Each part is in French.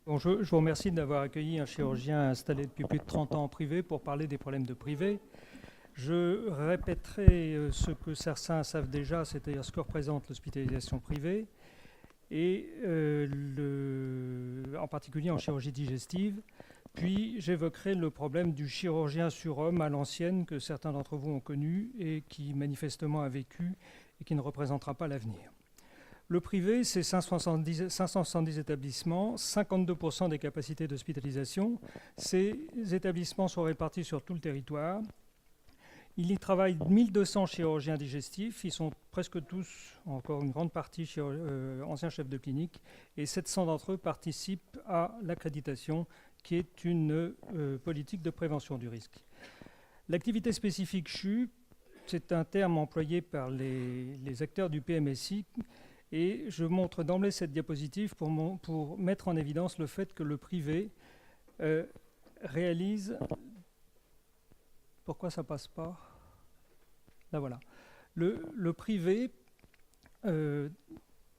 Bon, je vous remercie d'avoir accueilli un chirurgien installé depuis plus de 30 ans en privé pour parler des problèmes de privé. Je répéterai ce que certains savent déjà, c'est-à-dire ce que représente l'hospitalisation privée, et en particulier en chirurgie digestive. Puis j'évoquerai le problème du chirurgien surhomme à l'ancienne que certains d'entre vous ont connu et qui manifestement a vécu et qui ne représentera pas l'avenir. Le privé, c'est 570 établissements, 52% des capacités d'hospitalisation. Ces établissements sont répartis sur tout le territoire. Il y travaille 1200 chirurgiens digestifs. Ils sont presque tous, encore une grande partie, anciens chefs de clinique. Et 700 d'entre eux participent à l'accréditation, qui est une politique de prévention du risque. L'activité spécifique CHU, c'est un terme employé par les acteurs du PMSI. Et je montre d'emblée cette diapositive pour mettre en évidence le fait que le privé réalise... Pourquoi ça ne passe pas? Là voilà. Le privé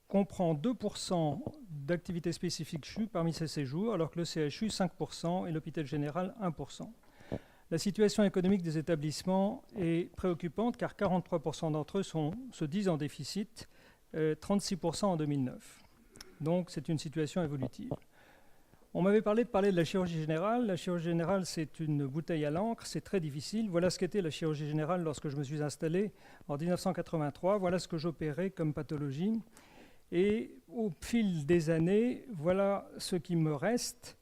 comprend 2% d'activités spécifiques CHU parmi ses séjours, alors que le CHU 5% et l'hôpital général 1%. La situation économique des établissements est préoccupante car 43% d'entre eux se disent en déficit, 36% en 2009. Donc c'est une situation évolutive. On m'avait parlé de la chirurgie générale. La chirurgie générale, c'est une bouteille à l'encre, c'est très difficile. Voilà ce qu'était la chirurgie générale lorsque je me suis installé en 1983. Voilà ce que j'opérais comme pathologie. Et au fil des années, voilà ce qui me reste.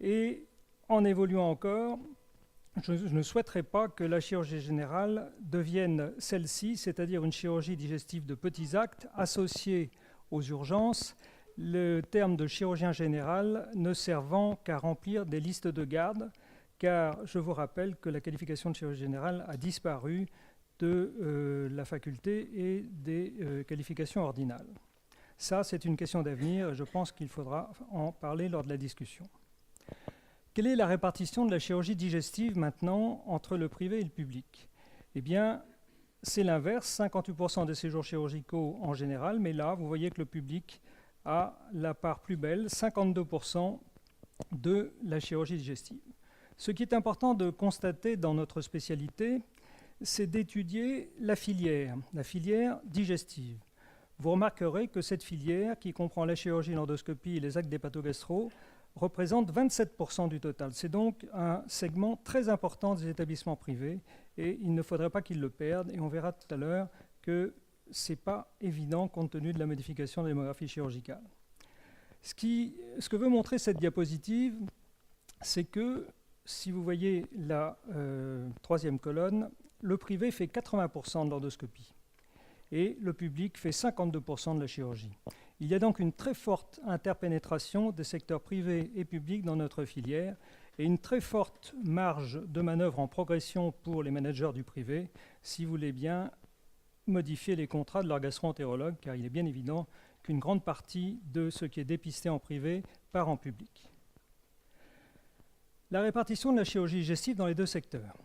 Et en évoluant encore, je ne souhaiterais pas que la chirurgie générale devienne celle-ci, c'est-à-dire une chirurgie digestive de petits actes associée aux urgences, le terme de chirurgien général ne servant qu'à remplir des listes de garde, car je vous rappelle que la qualification de chirurgie générale a disparu de la faculté et des qualifications ordinales. Ça, c'est une question d'avenir et je pense qu'il faudra en parler lors de la discussion. Quelle est la répartition de la chirurgie digestive maintenant entre le privé et le public? Eh bien, c'est l'inverse, 58% des séjours chirurgicaux en général, mais là, vous voyez que le public a la part plus belle, 52% de la chirurgie digestive. Ce qui est important de constater dans notre spécialité, c'est d'étudier la filière digestive. Vous remarquerez que cette filière, qui comprend la chirurgie, l'endoscopie et les actes d'hépatogastro, représente 27% du total. C'est donc un segment très important des établissements privés et il ne faudrait pas qu'ils le perdent. Et on verra tout à l'heure que ce n'est pas évident compte tenu de la modification de la démographie chirurgicale. Ce que veut montrer cette diapositive, c'est que, si vous voyez la troisième colonne, le privé fait 80% de l'endoscopie et le public fait 52% de la chirurgie. Il y a donc une très forte interpénétration des secteurs privés et publics dans notre filière et une très forte marge de manœuvre en progression pour les managers du privé, si vous voulez bien modifier les contrats de leur gastro-entérologue, car il est bien évident qu'une grande partie de ce qui est dépisté en privé part en public. La répartition de la chirurgie digestive dans les deux secteurs.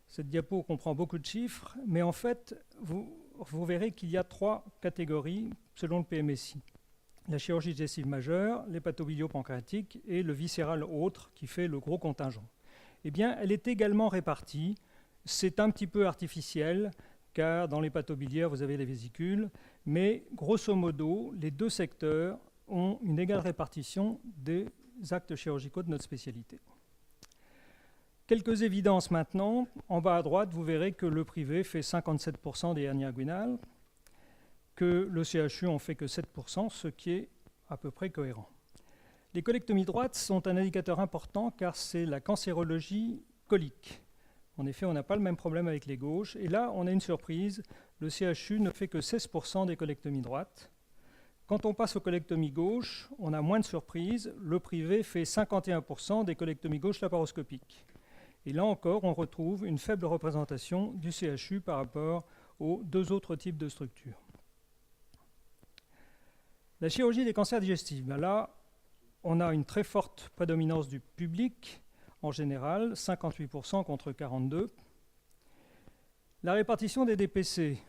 Cette diapo comprend beaucoup de chiffres, mais en fait, vous verrez qu'il y a trois catégories selon le PMSI. La chirurgie digestive majeure, l'hépatobilio-pancréatique et le viscéral autre qui fait le gros contingent. Eh bien, elle est également répartie. C'est un petit peu artificiel, car dans l'hépatobiliaire, vous avez les vésicules, mais grosso modo, les deux secteurs ont une égale répartition des actes chirurgicaux de notre spécialité. Quelques évidences maintenant. En bas à droite, vous verrez que le privé fait 57% des hernies inguinales, que le CHU en fait que 7%, ce qui est à peu près cohérent. Les colectomies droites sont un indicateur important car c'est la cancérologie colique. En effet, on n'a pas le même problème avec les gauches. Et là, on a une surprise. Le CHU ne fait que 16% des colectomies droites. Quand on passe aux colectomies gauches, on a moins de surprises. Le privé fait 51% des colectomies gauches laparoscopiques. Et là encore, on retrouve une faible représentation du CHU par rapport aux deux autres types de structures. La chirurgie des cancers digestifs. Là, on a une très forte prédominance du public, en général, 58% contre 42%. La répartition des DPC,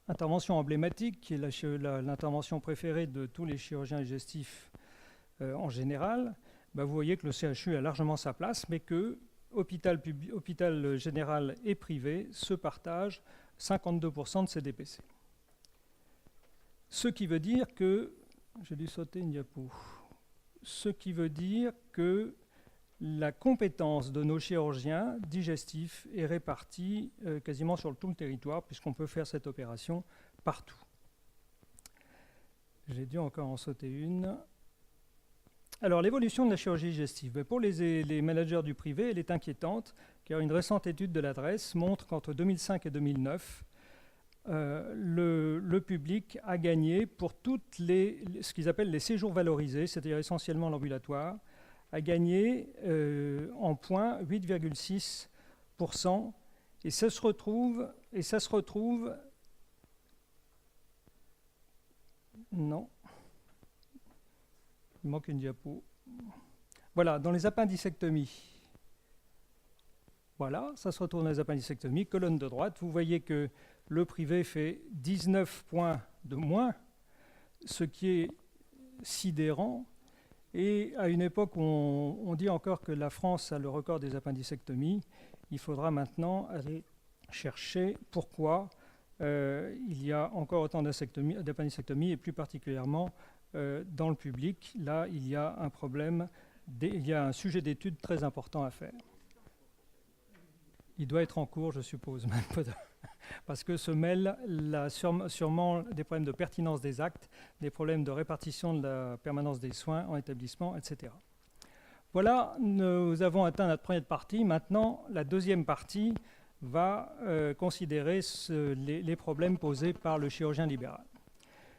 intervention emblématique, qui est l'intervention préférée de tous les chirurgiens digestifs en général, vous voyez que le CHU a largement sa place, mais que hôpital général et privé se partagent 52% de ces DPC. Ce qui veut dire que... J'ai dû sauter une diapo. Ce qui veut dire que la compétence de nos chirurgiens digestifs est répartie quasiment sur tout le territoire, puisqu'on peut faire cette opération partout. J'ai dû encore en sauter une. Alors, l'évolution de la chirurgie digestive. Pour les managers du privé, elle est inquiétante, car une récente étude de l'adresse montre qu'entre 2005 et 2009, le public a gagné pour ce qu'ils appellent les séjours valorisés, c'est-à-dire essentiellement l'ambulatoire, a gagné en points 8,6%, et ça se retrouve... Non. Il manque une diapo. Voilà, dans les appendicectomies. Voilà, ça se retrouve dans les appendicectomies. Colonne de droite, vous voyez que le privé fait 19 points de moins, ce qui est sidérant. Et à une époque où on dit encore que la France a le record des appendicectomies, il faudra maintenant aller chercher pourquoi il y a encore autant d'appendicectomies, et plus particulièrement dans le public. Là, il y a un problème, il y a un sujet d'étude très important à faire. Il doit être en cours, je suppose, même parce que se mêlent sûrement des problèmes de pertinence des actes, des problèmes de répartition de la permanence des soins en établissement, etc. Voilà, nous avons atteint notre première partie. Maintenant, la deuxième partie va considérer les problèmes posés par le chirurgien libéral.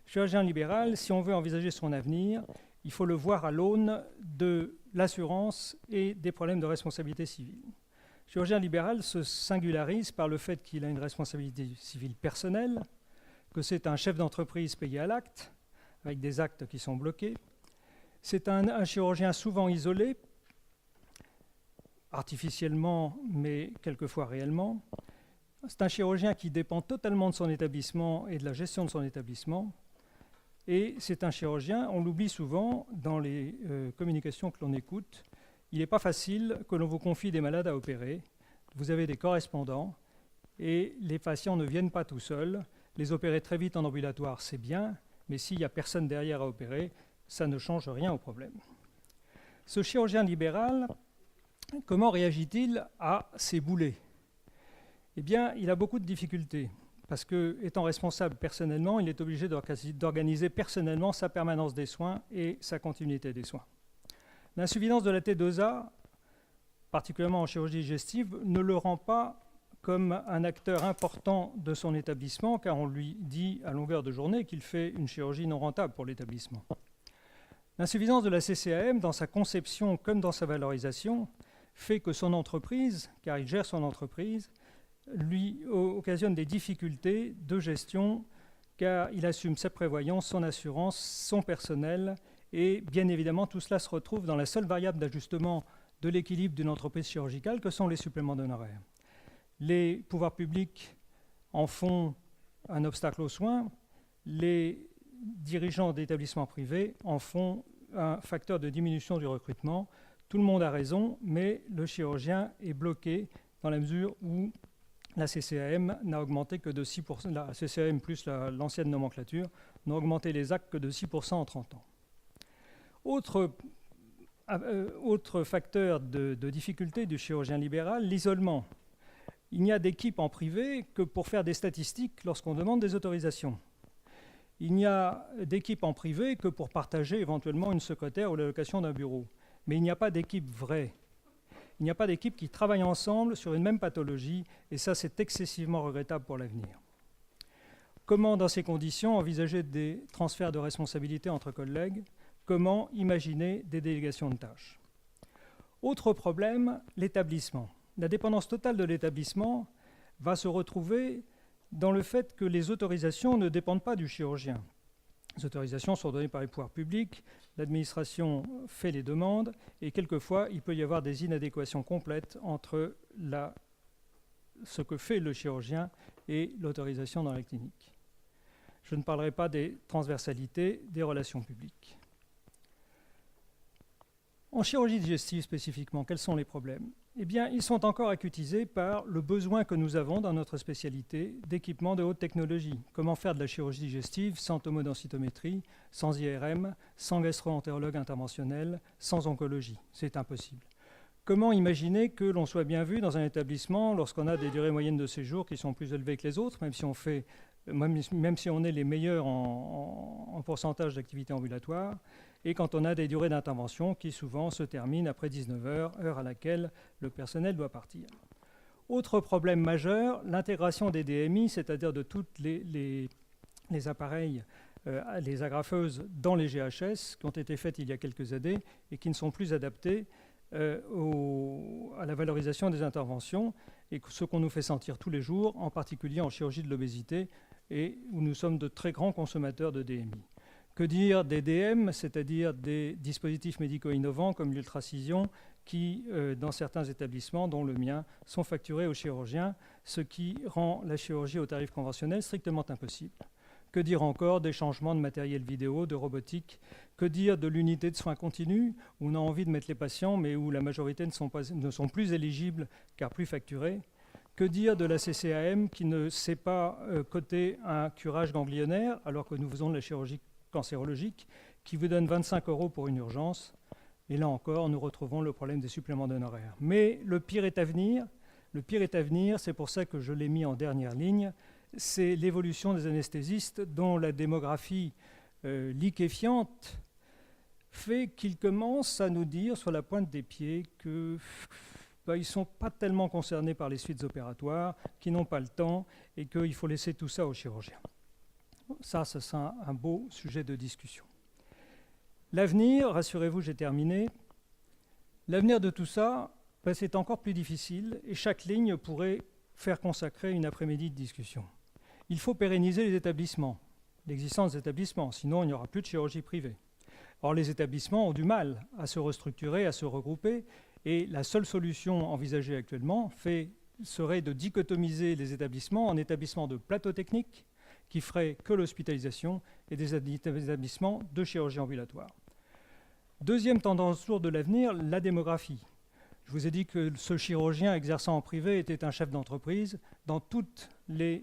Le chirurgien libéral, si on veut envisager son avenir, il faut le voir à l'aune de l'assurance et des problèmes de responsabilité civile. Le chirurgien libéral se singularise par le fait qu'il a une responsabilité civile personnelle, que c'est un chef d'entreprise payé à l'acte, avec des actes qui sont bloqués. C'est un chirurgien souvent isolé, artificiellement, mais quelquefois réellement. C'est un chirurgien qui dépend totalement de son établissement et de la gestion de son établissement. Et c'est un chirurgien, on l'oublie souvent dans les communications que l'on écoute, il n'est pas facile que l'on vous confie des malades à opérer. Vous avez des correspondants et les patients ne viennent pas tout seuls. Les opérer très vite en ambulatoire, c'est bien, mais s'il n'y a personne derrière à opérer, ça ne change rien au problème. Ce chirurgien libéral, comment réagit-il à ces boulets? Eh bien, il a beaucoup de difficultés, parce que, étant responsable personnellement, il est obligé d'organiser personnellement sa permanence des soins et sa continuité des soins. L'insuffisance de la T2A, particulièrement en chirurgie digestive, ne le rend pas comme un acteur important de son établissement, car on lui dit à longueur de journée qu'il fait une chirurgie non rentable pour l'établissement. L'insuffisance de la CCAM, dans sa conception comme dans sa valorisation, fait que son entreprise, car il gère son entreprise, lui occasionne des difficultés de gestion, car il assume sa prévoyance, son assurance, son personnel, et bien évidemment, tout cela se retrouve dans la seule variable d'ajustement de l'équilibre d'une entreprise chirurgicale que sont les suppléments d'honoraires. Les pouvoirs publics en font un obstacle aux soins, les dirigeants d'établissements privés en font un facteur de diminution du recrutement. Tout le monde a raison, mais le chirurgien est bloqué dans la mesure où la CCAM n'a augmenté que de 6%, la CCAM plus l'ancienne nomenclature, n'a augmenté les actes que de 6% en 30 ans. Autre facteur de difficulté du chirurgien libéral, l'isolement. Il n'y a d'équipe en privé que pour faire des statistiques lorsqu'on demande des autorisations. Il n'y a d'équipe en privé que pour partager éventuellement une secrétaire ou l'allocation d'un bureau. Mais il n'y a pas d'équipe vraie. Il n'y a pas d'équipe qui travaille ensemble sur une même pathologie, et ça, c'est excessivement regrettable pour l'avenir. Comment, dans ces conditions, envisager des transferts de responsabilités entre collègues? Comment imaginer des délégations de tâches? Autre problème, l'établissement. La dépendance totale de l'établissement va se retrouver dans le fait que les autorisations ne dépendent pas du chirurgien. Les autorisations sont données par les pouvoirs publics, l'administration fait les demandes, et quelquefois, il peut y avoir des inadéquations complètes entre ce que fait le chirurgien et l'autorisation dans la clinique. Je ne parlerai pas des transversalités des relations publiques. En chirurgie digestive spécifiquement, quels sont les problèmes? Eh bien, ils sont encore acutisés par le besoin que nous avons dans notre spécialité d'équipements de haute technologie. Comment faire de la chirurgie digestive sans tomodensitométrie, sans IRM, sans gastro-entérologue interventionnel, sans oncologie? C'est impossible. Comment imaginer que l'on soit bien vu dans un établissement lorsqu'on a des durées moyennes de séjour qui sont plus élevées que les autres, même si on est les meilleurs en pourcentage d'activité ambulatoire, et quand on a des durées d'intervention qui souvent se terminent après 19 heures, heure à laquelle le personnel doit partir. Autre problème majeur, l'intégration des DMI, c'est-à-dire de tous les appareils, les agrafeuses dans les GHS, qui ont été faites il y a quelques années et qui ne sont plus adaptés à la valorisation des interventions, et ce qu'on nous fait sentir tous les jours, en particulier en chirurgie de l'obésité, et où nous sommes de très grands consommateurs de DMI. Que dire des DM, c'est-à-dire des dispositifs médicaux innovants comme l'ultracision, qui, dans certains établissements, dont le mien, sont facturés aux chirurgiens, ce qui rend la chirurgie au tarif conventionnel strictement impossible. Que dire encore des changements de matériel vidéo, de robotique? Que dire de l'unité de soins continus, où on a envie de mettre les patients, mais où la majorité ne sont plus éligibles car plus facturés? Que dire de la CCAM qui ne sait pas coter un curage ganglionnaire, alors que nous faisons de la chirurgie cancérologique, qui vous donne 25 € pour une urgence? Et là encore, nous retrouvons le problème des suppléments d'honoraires. Mais le pire est à venir. Le pire est à venir, c'est pour ça que je l'ai mis en dernière ligne. C'est l'évolution des anesthésistes, dont la démographie liquéfiante fait qu'ils commencent à nous dire sur la pointe des pieds que ils ne sont pas tellement concernés par les suites opératoires, qu'ils n'ont pas le temps et qu'il faut laisser tout ça aux chirurgiens. Ça sera un beau sujet de discussion. L'avenir, rassurez-vous, j'ai terminé. L'avenir de tout ça, c'est encore plus difficile et chaque ligne pourrait faire consacrer une après-midi de discussion. Il faut pérenniser les établissements, l'existence des établissements, sinon il n'y aura plus de chirurgie privée. Or, les établissements ont du mal à se restructurer, à se regrouper, et la seule solution envisagée actuellement serait de dichotomiser les établissements en établissements de plateau technique, qui ferait que l'hospitalisation, et des établissements de chirurgie ambulatoire. Deuxième tendance lourde de l'avenir, la démographie. Je vous ai dit que ce chirurgien exerçant en privé était un chef d'entreprise. Dans tous les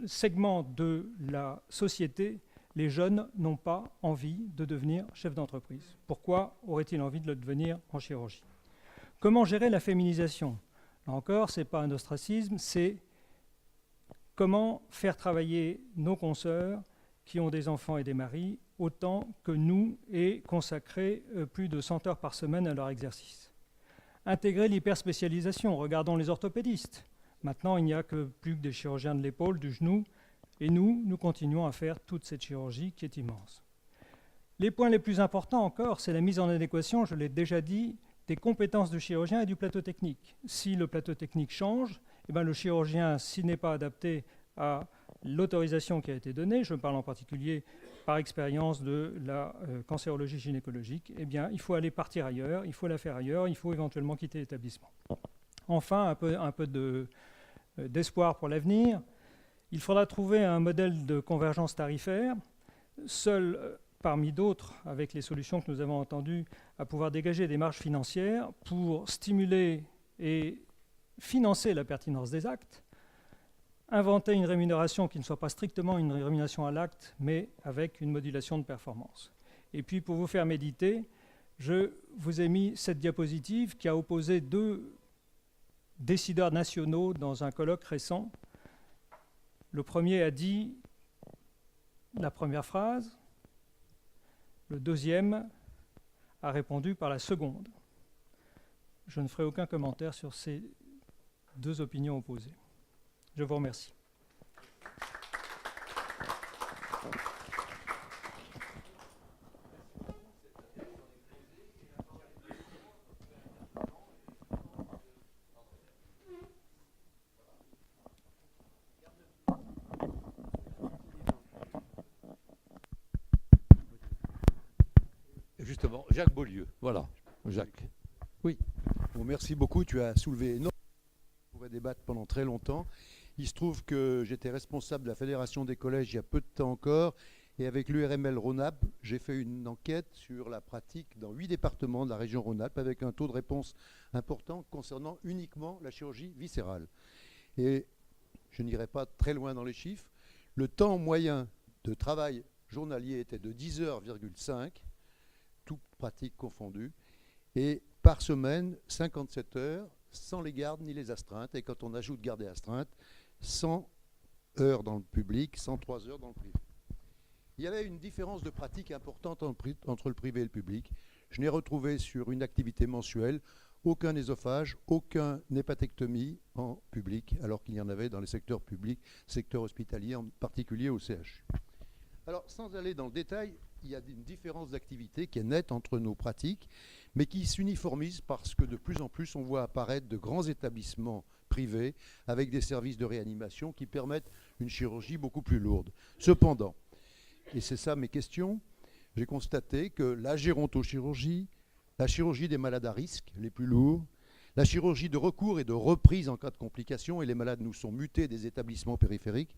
segments de la société, les jeunes n'ont pas envie de devenir chef d'entreprise. Pourquoi aurait-il envie de le devenir en chirurgie? Comment gérer la féminisation? Là encore, ce n'est pas un ostracisme, c'est comment faire travailler nos consoeurs qui ont des enfants et des maris autant que nous et consacrer plus de 100 heures par semaine à leur exercice. Intégrer l'hyperspécialisation. Regardons les orthopédistes. Maintenant, il n'y a plus que des chirurgiens de l'épaule, du genou, et nous continuons à faire toute cette chirurgie qui est immense. Les points les plus importants encore, c'est la mise en adéquation, je l'ai déjà dit, des compétences du chirurgien et du plateau technique. Si le plateau technique change, le chirurgien, s'il n'est pas adapté à l'autorisation qui a été donnée, je parle en particulier par expérience de la cancérologie gynécologique, il faut aller partir ailleurs, il faut la faire ailleurs, il faut éventuellement quitter l'établissement. Enfin, un peu d'espoir pour l'avenir. Il faudra trouver un modèle de convergence tarifaire, seul parmi d'autres, avec les solutions que nous avons entendues, à pouvoir dégager des marges financières pour stimuler et financer la pertinence des actes, inventer une rémunération qui ne soit pas strictement une rémunération à l'acte, mais avec une modulation de performance. Et puis, pour vous faire méditer, je vous ai mis cette diapositive qui a opposé deux décideurs nationaux dans un colloque récent. Le premier a dit la première phrase, le deuxième a répondu par la seconde. Je ne ferai aucun commentaire sur ces deux opinions opposées. Je vous remercie. Justement, Jacques Beaulieu. Voilà, Jacques. Oui. Bon, merci beaucoup. Tu as soulevé énormément. On pourrait débattre pendant très longtemps. Il se trouve que j'étais responsable de la Fédération des collèges il y a peu de temps encore Et avec l'URML Rhône-Alpes, j'ai fait une enquête sur la pratique dans 8 départements de la région Rhône-Alpes avec un taux de réponse important concernant uniquement la chirurgie viscérale. Et je n'irai pas très loin dans les chiffres. Le temps moyen de travail journalier était de 10h,5, toutes pratiques confondues, et par semaine, 57 heures, sans les gardes ni les astreintes. Et quand on ajoute garde et astreinte, 100 heures dans le public, 103 heures dans le privé. Il y avait une différence de pratique importante entre le privé et le public. Je n'ai retrouvé sur une activité mensuelle aucun œsophage, aucun hépatectomie en public, alors qu'il y en avait dans les secteurs publics, secteur hospitalier, en particulier au CHU. Alors, sans aller dans le détail, il y a une différence d'activité qui est nette entre nos pratiques, mais qui s'uniformise parce que de plus en plus, on voit apparaître de grands établissements privés avec des services de réanimation qui permettent une chirurgie beaucoup plus lourde. Cependant, et c'est ça mes questions, j'ai constaté que la gérontochirurgie, la chirurgie des malades à risque, les plus lourds, la chirurgie de recours et de reprise en cas de complications, et les malades nous sont mutés des établissements périphériques,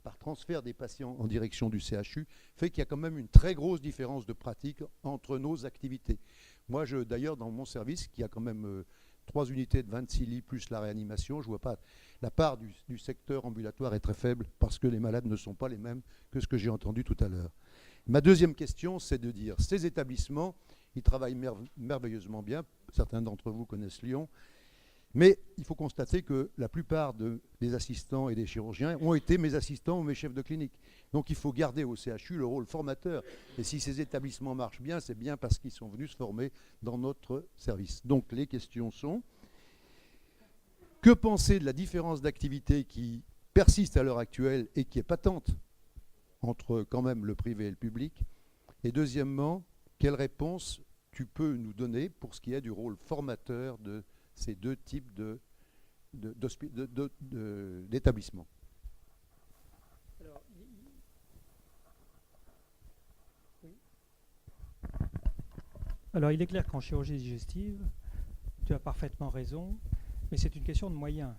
par transfert des patients en direction du CHU, fait qu'il y a quand même une très grosse différence de pratique entre nos activités. Moi, d'ailleurs, dans mon service, qui a quand même 3 unités de 26 lits plus la réanimation, je ne vois pas. La part du secteur ambulatoire est très faible parce que les malades ne sont pas les mêmes que ce que j'ai entendu tout à l'heure. Ma deuxième question, c'est de dire, ces établissements, ils travaillent merveilleusement bien, certains d'entre vous connaissent Lyon, mais il faut constater que la plupart des assistants et des chirurgiens ont été mes assistants ou mes chefs de clinique. Donc il faut garder au CHU le rôle formateur. Et si ces établissements marchent bien, c'est bien parce qu'ils sont venus se former dans notre service. Donc les questions sont, que penser de la différence d'activité qui persiste à l'heure actuelle et qui est patente entre quand même le privé et le public? Et deuxièmement, quelle réponse tu peux nous donner pour ce qui est du rôle formateur de ces deux types d'établissements? Alors, il est clair qu'en chirurgie digestive, tu as parfaitement raison, mais c'est une question de moyens.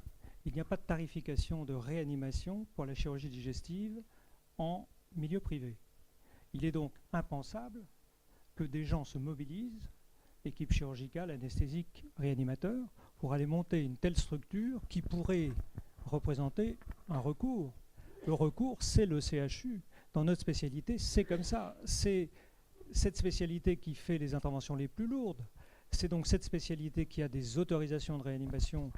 Il n'y a pas de tarification de réanimation pour la chirurgie digestive en milieu privé. Il est donc impensable que des gens se mobilisent, équipe chirurgicale, anesthésique, réanimateur, pour aller monter une telle structure qui pourrait représenter un recours. Le recours, c'est le CHU. Dans notre spécialité, c'est comme ça. C'est cette spécialité qui fait les interventions les plus lourdes. C'est donc cette spécialité qui a des autorisations de réanimation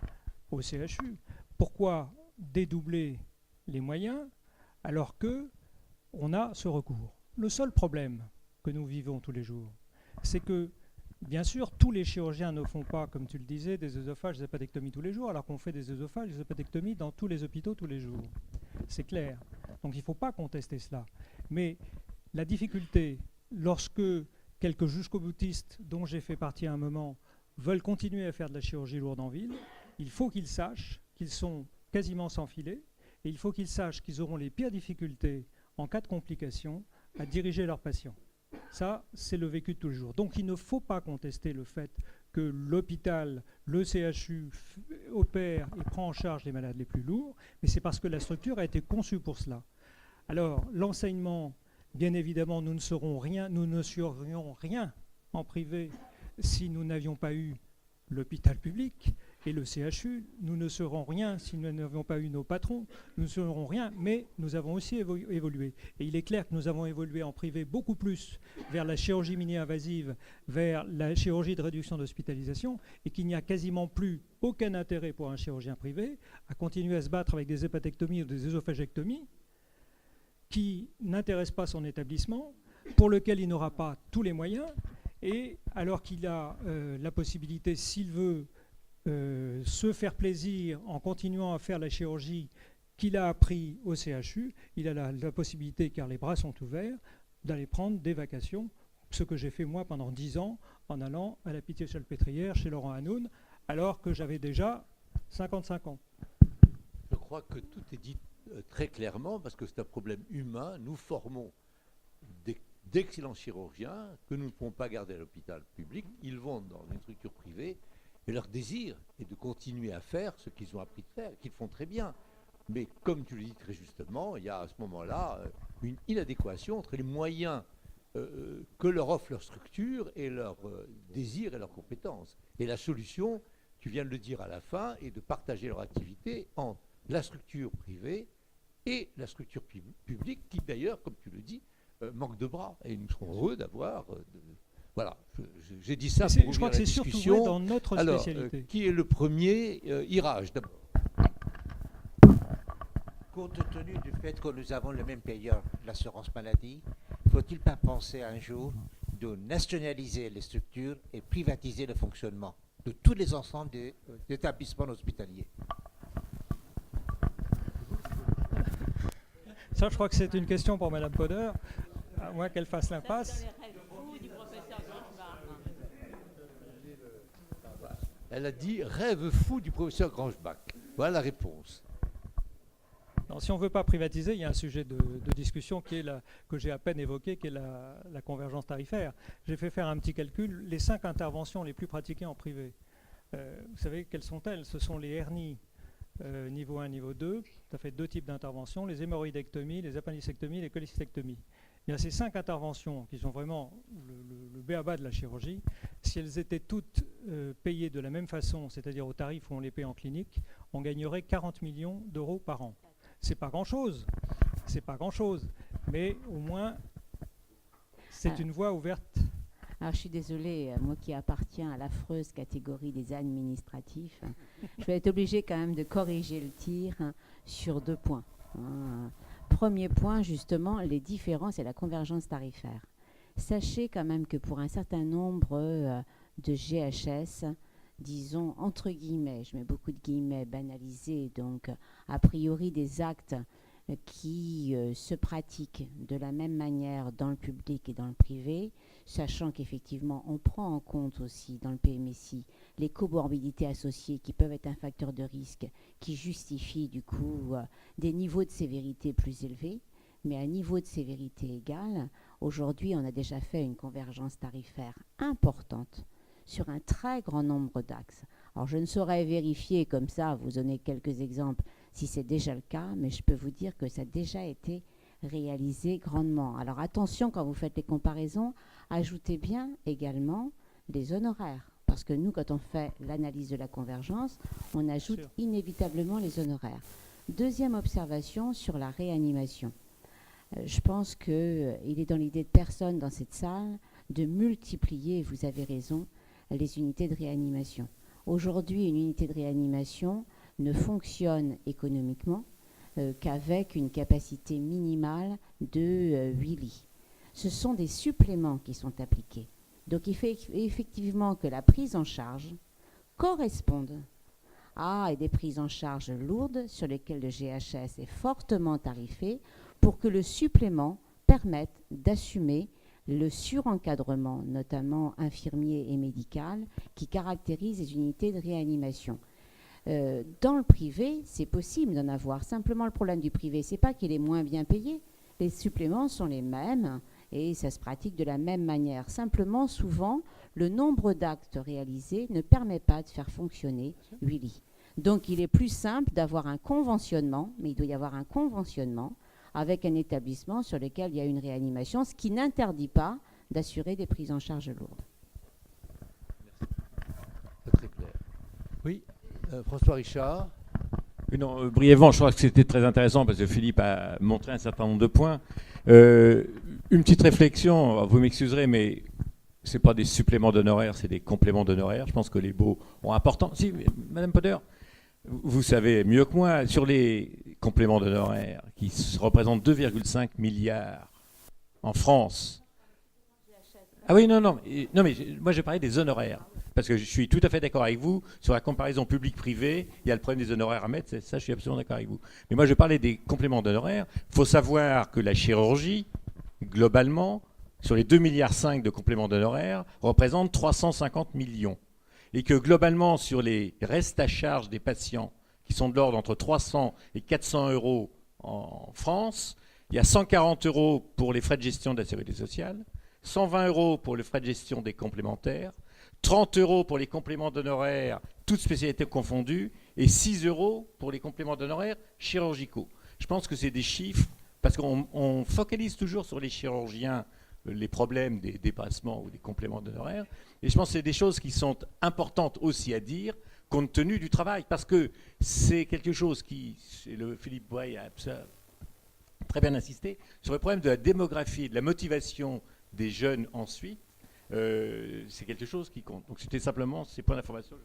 au CHU. Pourquoi dédoubler les moyens alors qu'on a ce recours? Le seul problème que nous vivons tous les jours, c'est que bien sûr, tous les chirurgiens ne font pas, comme tu le disais, des œsophages, des hépatectomies tous les jours, alors qu'on fait des œsophages, des hépatectomies dans tous les hôpitaux tous les jours. C'est clair. Donc il ne faut pas contester cela. Mais la difficulté, lorsque quelques jusqu'au-boutistes, dont j'ai fait partie à un moment, veulent continuer à faire de la chirurgie lourde en ville, il faut qu'ils sachent qu'ils sont quasiment sans filet, et il faut qu'ils sachent qu'ils auront les pires difficultés en cas de complications à diriger leurs patients. Ça, c'est le vécu de tous les jours. Donc il ne faut pas contester le fait que l'hôpital, le CHU, opère et prend en charge les malades les plus lourds, mais c'est parce que la structure a été conçue pour cela. Alors, l'enseignement, bien évidemment, nous ne serions rien en privé si nous n'avions pas eu l'hôpital public et le CHU. Nous ne serons rien si nous n'avions pas eu nos patrons. Nous ne serons rien, mais nous avons aussi évolué. Et il est clair que nous avons évolué en privé beaucoup plus vers la chirurgie mini-invasive, vers la chirurgie de réduction d'hospitalisation, et qu'il n'y a quasiment plus aucun intérêt pour un chirurgien privé à continuer à se battre avec des hépatectomies ou des œsophagectomies qui n'intéressent pas son établissement, pour lequel il n'aura pas tous les moyens, et alors qu'il a la possibilité, s'il veut, se faire plaisir en continuant à faire la chirurgie qu'il a appris au CHU, il a la possibilité, car les bras sont ouverts, d'aller prendre des vacations, ce que j'ai fait moi pendant 10 ans en allant à la Pitié-Salpêtrière chez Laurent Hanoun, alors que j'avais déjà 55 ans. Je crois que tout est dit très clairement, parce que c'est un problème humain. Nous formons d'excellents chirurgiens que nous ne pouvons pas garder à l'hôpital public. Ils vont dans une structure privée et leur désir est de continuer à faire ce qu'ils ont appris de faire, qu'ils font très bien. Mais comme tu le dis très justement, il y a à ce moment-là une inadéquation entre les moyens que leur offre leur structure et leurs désirs et leurs compétences. Et la solution, tu viens de le dire à la fin, est de partager leur activité entre la structure privée et la structure publique, qui d'ailleurs, comme tu le dis, manque de bras. Et nous serons heureux d'avoir... Voilà, j'ai dit ça pour je crois que c'est surtout vrai dans notre spécialité. Qui est le premier Irage d'abord. Compte tenu du fait que nous avons le même payeur, l'assurance maladie, faut-il pas penser un jour de nationaliser les structures et privatiser le fonctionnement de tous les ensembles des établissements hospitaliers? Ça, je crois que c'est une question pour Mme Poder, à moins qu'elle fasse l'impasse. Elle a dit « rêve fou du professeur Grangebach ». Voilà la réponse. Non, si on ne veut pas privatiser, il y a un sujet de discussion que j'ai à peine évoqué, qui est la convergence tarifaire. J'ai fait faire un petit calcul. Les 5 interventions les plus pratiquées en privé, vous savez quelles sont-elles? Ce sont les hernies niveau 1, niveau 2. Ça fait 2 types d'interventions, les hémorroïdectomies, les appendicectomies, les cholecystectomies. Il y a ces 5 interventions qui sont vraiment le b.a.-ba de la chirurgie. Si elles étaient toutes payées de la même façon, c'est-à-dire au tarif où on les paie en clinique, on gagnerait 40 millions d'euros par an. C'est pas grand-chose, mais au moins c'est une voie ouverte. Alors je suis désolée, moi qui appartiens à l'affreuse catégorie des administratifs, je vais être obligée quand même de corriger le tir sur 2 points. Premier point, justement, les différences et la convergence tarifaire. Sachez quand même que pour un certain nombre de GHS, disons entre guillemets, je mets beaucoup de guillemets, banalisés, donc a priori des actes qui se pratiquent de la même manière dans le public et dans le privé, sachant qu'effectivement on prend en compte aussi dans le PMSI les comorbidités associées qui peuvent être un facteur de risque qui justifie du coup des niveaux de sévérité plus élevés, mais à un niveau de sévérité égal, aujourd'hui on a déjà fait une convergence tarifaire importante sur un très grand nombre d'axes. Alors je ne saurais vérifier comme ça, vous donner quelques exemples si c'est déjà le cas, mais je peux vous dire que ça a déjà été réalisé grandement. Alors attention quand vous faites les comparaisons, ajoutez bien également les honoraires. Parce que nous, quand on fait l'analyse de la convergence, on ajoute inévitablement les honoraires. Deuxième observation sur la réanimation. Je pense qu'il est dans l'idée de personne dans cette salle de multiplier, vous avez raison, les unités de réanimation. Aujourd'hui, une unité de réanimation ne fonctionne économiquement qu'avec une capacité minimale de 8 lits. Ce sont des suppléments qui sont appliqués. Donc il fait effectivement que la prise en charge corresponde à des prises en charge lourdes sur lesquelles le GHS est fortement tarifé pour que le supplément permette d'assumer le surencadrement, notamment infirmier et médical, qui caractérise les unités de réanimation. Dans le privé, c'est possible d'en avoir. Simplement, le problème du privé, ce n'est pas qu'il est moins bien payé. Les suppléments sont les mêmes et ça se pratique de la même manière. Simplement, souvent, le nombre d'actes réalisés ne permet pas de faire fonctionner 8 lits. Donc, il est plus simple d'avoir un conventionnement, mais il doit y avoir un conventionnement avec un établissement sur lequel il y a une réanimation, ce qui n'interdit pas d'assurer des prises en charge lourdes. C'est très clair. Oui, François Richard. Oui, non, brièvement, je crois que c'était très intéressant parce que Philippe a montré un certain nombre de points. Une petite réflexion, vous m'excuserez, mais ce n'est pas des suppléments d'honoraires, c'est des compléments d'honoraires. Je pense que les baux ont important. Si, Madame Poder, vous savez mieux que moi, sur les compléments d'honoraires qui représentent 2,5 milliards en France. Ah oui, non, mais moi je parlais des honoraires. Parce que je suis tout à fait d'accord avec vous, sur la comparaison public-privé, il y a le problème des honoraires à mettre, ça je suis absolument d'accord avec vous. Mais moi je parlais des compléments d'honoraires. Il faut savoir que la chirurgie, globalement, sur les 2,5 milliards de compléments d'honoraires, représente 350 millions. Et que globalement, sur les restes à charge des patients, qui sont de l'ordre entre 300 et 400 euros en France, il y a 140 euros pour les frais de gestion de la sécurité sociale, 120 euros pour les frais de gestion des complémentaires, 30 euros pour les compléments d'honoraires, toutes spécialités confondues, et 6 euros pour les compléments d'honoraires chirurgicaux. Je pense que c'est des chiffres parce qu'on focalise toujours sur les chirurgiens, les problèmes des dépassements ou des compléments d'honoraires. Et je pense que c'est des choses qui sont importantes aussi à dire, compte tenu du travail, parce que c'est quelque chose qui, Philippe Boye a très bien insisté, sur le problème de la démographie, de la motivation des jeunes ensuite. C'est quelque chose qui compte. Donc c'était simplement ces points d'information.